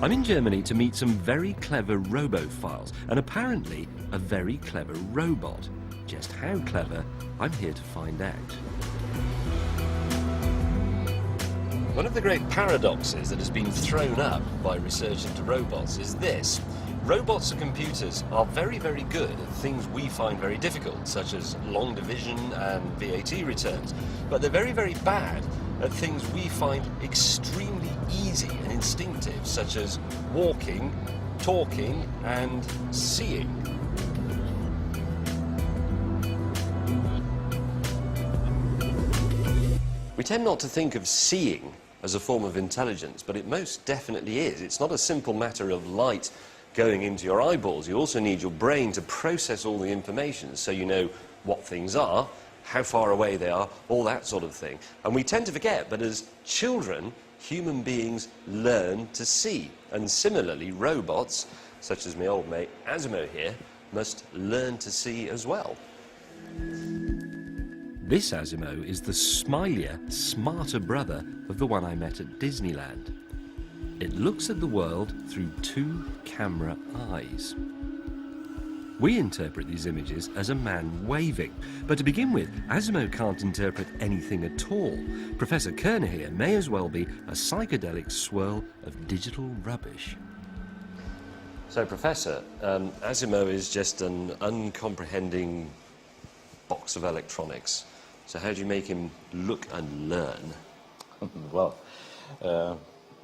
I'm in Germany to meet some very clever robophiles and apparently a very clever robot. Just how clever, I'm here to find out. One of the great paradoxes that has been thrown up by research into robots is this. Robots and computers are very, very good at things we find very difficult, such as long division and VAT returns. But they're very, very bad at things we find extremely easy and instinctive, such as walking, talking, and seeing. We tend not to think of seeing as a form of intelligence, but it most definitely is. It's not a simple matter of light going into your eyeballs. You also need your brain to process all the information so you know what things are, how far away they are, all that sort of thing. And we tend to forget, but as children, human beings learn to see. And similarly, robots, such as my old mate ASIMO here, must learn to see as well. This ASIMO is the smilier, smarter brother of the one I met at Disneyland. It looks at the world through two camera eyes. We interpret these images as a man waving, but to begin with, ASIMO can't interpret anything at all. Professor Kerner here may as well be a psychedelic swirl of digital rubbish. So, Professor, ASIMO is just an uncomprehending box of electronics. So how do you make him look and learn? Well,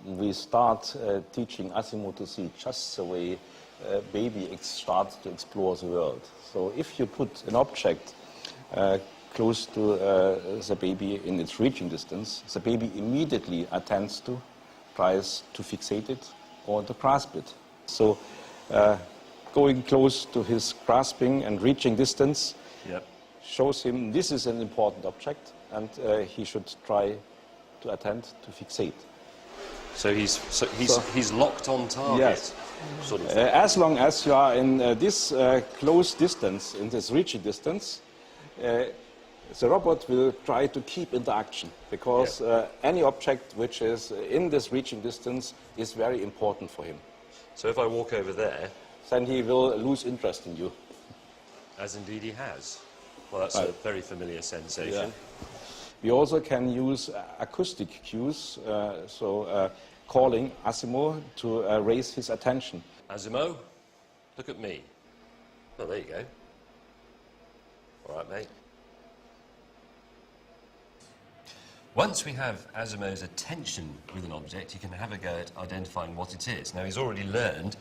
we start teaching ASIMO to see just the way a baby starts to explore the world. So if you put an object close to the baby in its reaching distance, the baby immediately attends to, tries to fixate it or to grasp it. So going close to his grasping and reaching distance shows him this is an important object and he should try to attend to fixate. So he's locked on target. Yes. Sort of thing. As long as you are in this close distance, in this reaching distance, the robot will try to keep interaction because any object which is in this reaching distance is very important for him. So if I walk over there, then he will lose interest in you. As indeed he has. Well, that's a very familiar sensation. Yeah. We also can use acoustic cues, calling ASIMO to raise his attention. ASIMO, look at me. Oh, there you go. All right, mate. Once we have ASIMO's attention with an object, you can have a go at identifying what it is. Now, he's already learned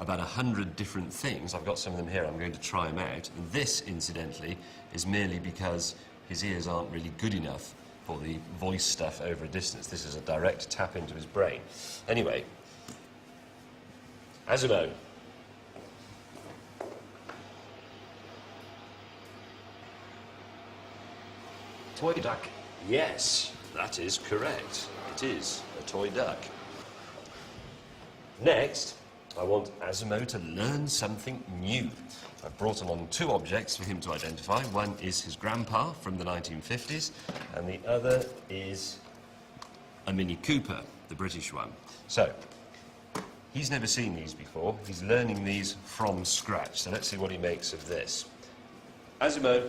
about 100 different things. I've got some of them here. I'm going to try them out. And this, incidentally, is merely because his ears aren't really good enough for the voice stuff over a distance. This is a direct tap into his brain. Anyway, ASIMO. Toy duck. Yes, that is correct. It is a toy duck. Next, I want ASIMO to learn something new. I've brought along two objects for him to identify. One is his grandpa from the 1950s, and the other is a Mini Cooper, the British one. So, he's never seen these before. He's learning these from scratch. So let's see what he makes of this. ASIMO.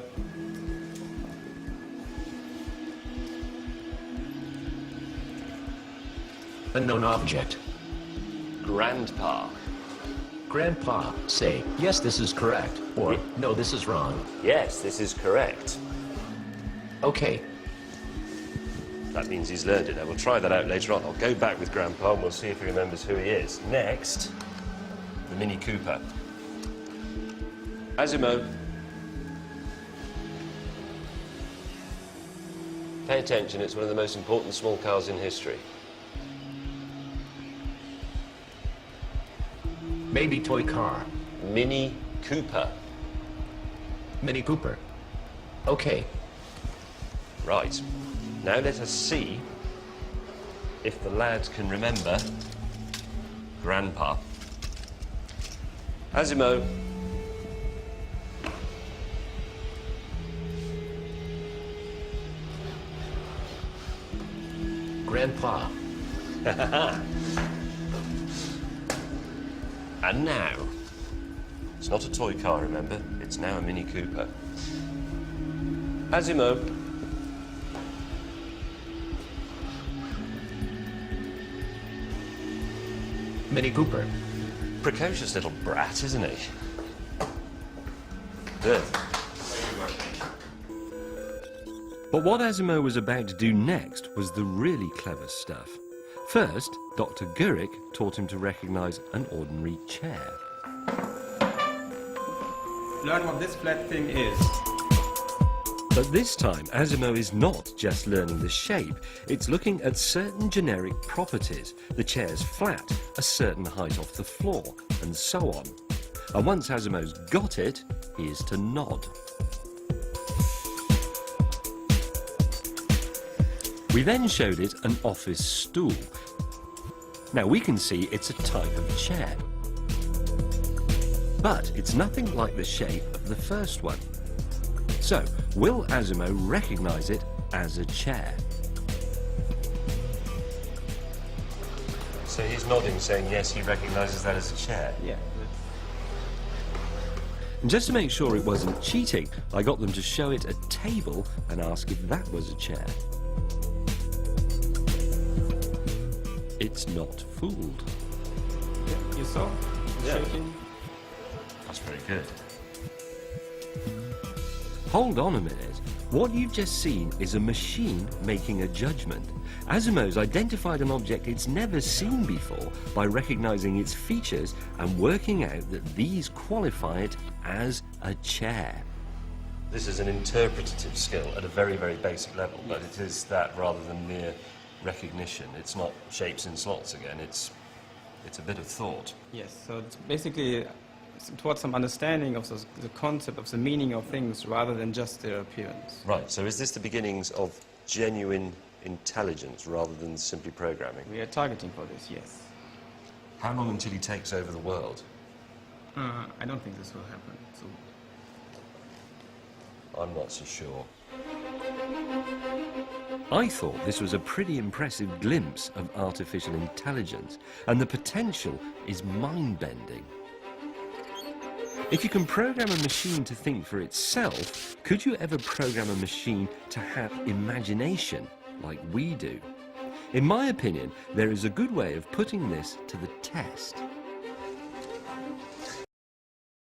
Unknown object. Grandpa. Grandpa, say, yes, this is correct, or no, this is wrong. Yes, this is correct. Okay. That means he's learned it. Now, we'll try that out later on. I'll go back with Grandpa and we'll see if he remembers who he is. Next, the Mini Cooper. ASIMO. Pay attention, it's one of the most important small cars in history. Maybe toy car. Mini Cooper. Mini Cooper. Okay. Right. Now let us see if the lad can remember Grandpa. ASIMO. Grandpa. And now, it's not a toy car, remember? It's now a Mini Cooper. ASIMO. Mini Cooper. Precocious little brat, isn't he? Good. But what ASIMO was about to do next was the really clever stuff. First, Dr. Gurik taught him to recognise an ordinary chair. Learn what this flat thing is. But this time, ASIMO is not just learning the shape, it's looking at certain generic properties. The chair's flat, a certain height off the floor, and so on. And once ASIMO's got it, he is to nod. We then showed it an office stool. Now we can see it's a type of chair. But it's nothing like the shape of the first one. So, will ASIMO recognise it as a chair? So he's nodding, saying yes, he recognises that as a chair. Yeah. And just to make sure it wasn't cheating, I got them to show it a table and ask if that was a chair. It's not fooled. Yeah. You saw? Yeah. Shaking. That's very good. Hold on a minute. What you've just seen is a machine making a judgment. ASIMO's identified an object it's never seen before by recognizing its features and working out that these qualify it as a chair. This is an interpretative skill at a very, very basic level, but it is that rather than mere recognition. It's not shapes in slots again, it's a bit of thought. Yes. So it's basically towards some understanding of the concept of the meaning of things rather than just their appearance. Right, so is this the beginnings of genuine intelligence rather than simply programming? We are targeting for this, yes. How long until he takes over the world? I don't think this will happen. So I'm not so sure. I thought this was a pretty impressive glimpse of artificial intelligence, and the potential is mind-bending. If you can program a machine to think for itself, could you ever program a machine to have imagination like we do? In my opinion, there is a good way of putting this to the test.